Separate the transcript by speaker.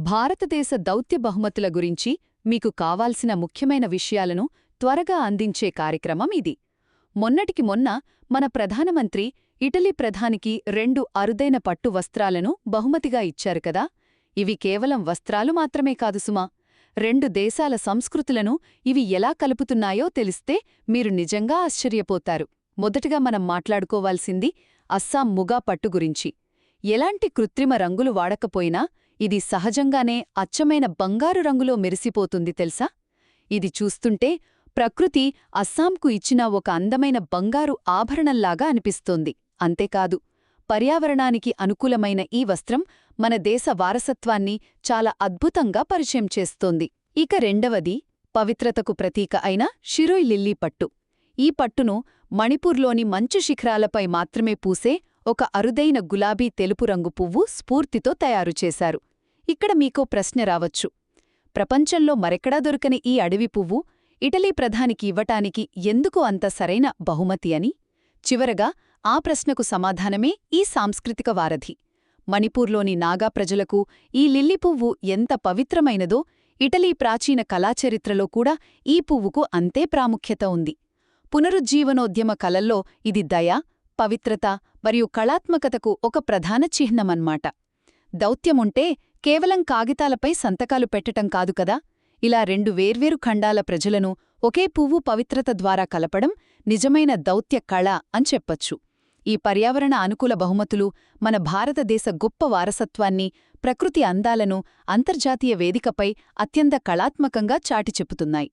Speaker 1: భారతదేశ దౌత్య బహుమతుల గురించి మీకు కావాల్సిన ముఖ్యమైన విషయాలను త్వరగా అందించే కార్యక్రమం ఇది. మొన్నటికి మొన్న మన ప్రధానమంత్రి ఇటలీ ప్రధానికి 2 అరుదైన పట్టు వస్త్రాలను బహుమతిగా ఇచ్చారు కదా. ఇవి కేవలం వస్త్రాలు మాత్రమే కాదు సుమా. 2 దేశాల సంస్కృతులను ఇవి ఎలా కలుపుతున్నాయో తెలిస్తే మీరు నిజంగా ఆశ్చర్యపోతారు. మొదటగా మనం మాట్లాడుకోవాల్సింది అస్సాం ముగా పట్టు గురించి. ఎలాంటి కృత్రిమ రంగులు వాడకపోయినా ఇది సహజంగానే అచ్చమైన బంగారు రంగులో మెరిసిపోతుంది తెలుసా. ఇది చూస్తుంటే ప్రకృతి అస్సాంకు ఇచ్చిన ఒక అందమైన బంగారు ఆభరణంలాగా అనిపిస్తోంది. అంతేకాదు, పర్యావరణానికి అనుకూలమైన ఈ వస్త్రం మన దేశ వారసత్వాన్ని చాలా అద్భుతంగా పరిచయం చేస్తోంది. ఇక రెండవది పవిత్రతకు ప్రతీక అయిన షిరోయ్ లిల్లీ పట్టు. ఈ పట్టును మణిపూర్లోని మంచు శిఖరాలపై మాత్రమే పూసే ఒక అరుదైన గులాబీ తెలుపు రంగు పువ్వు స్ఫూర్తితో తయారుచేశారు. ఇక్కడ మీకో ప్రశ్న రావచ్చు, ప్రపంచంలో మరెక్కడా దొరకని ఈ అడవి పువ్వు ఇటలీ ప్రధానికి ఇవ్వటానికి ఎందుకు అంత సరైన బహుమతి అని? చివరగా ఆ ప్రశ్నకు సమాధానమే ఈ సాంస్కృతిక వారధి. మణిపూర్లోని నాగా ప్రజలకు ఈ లిల్లీ పువ్వు ఎంత పవిత్రమైనదో ఇటలీ ప్రాచీన కళాచరిత్రలో కూడా ఈ పువ్వుకు అంతే ప్రాముఖ్యత ఉంది. పునరుజ్జీవనోద్యమ కళల్లో ఇది దయ, పవిత్రత మరియు కళాత్మకతకు ఒక ప్రధాన చిహ్నమన్మాట. దౌత్యముంటే కేవలం కాగితాలపై సంతకాలు పెట్టటం కాదు కదా. ఇలా 2 వేర్వేరు ఖండాల ప్రజలను ఒకే పువ్వు పవిత్రత ద్వారా కలపడం నిజమైన దౌత్య కళ అని చెప్పొచ్చు. ఈ పర్యావరణ అనుకూల బహుమతులు మన భారతదేశ గొప్ప వారసత్వాన్ని, ప్రకృతి అందాలను అంతర్జాతీయ వేదికపై అత్యంత కళాత్మకంగా చాటి చెప్పుతున్నాయి.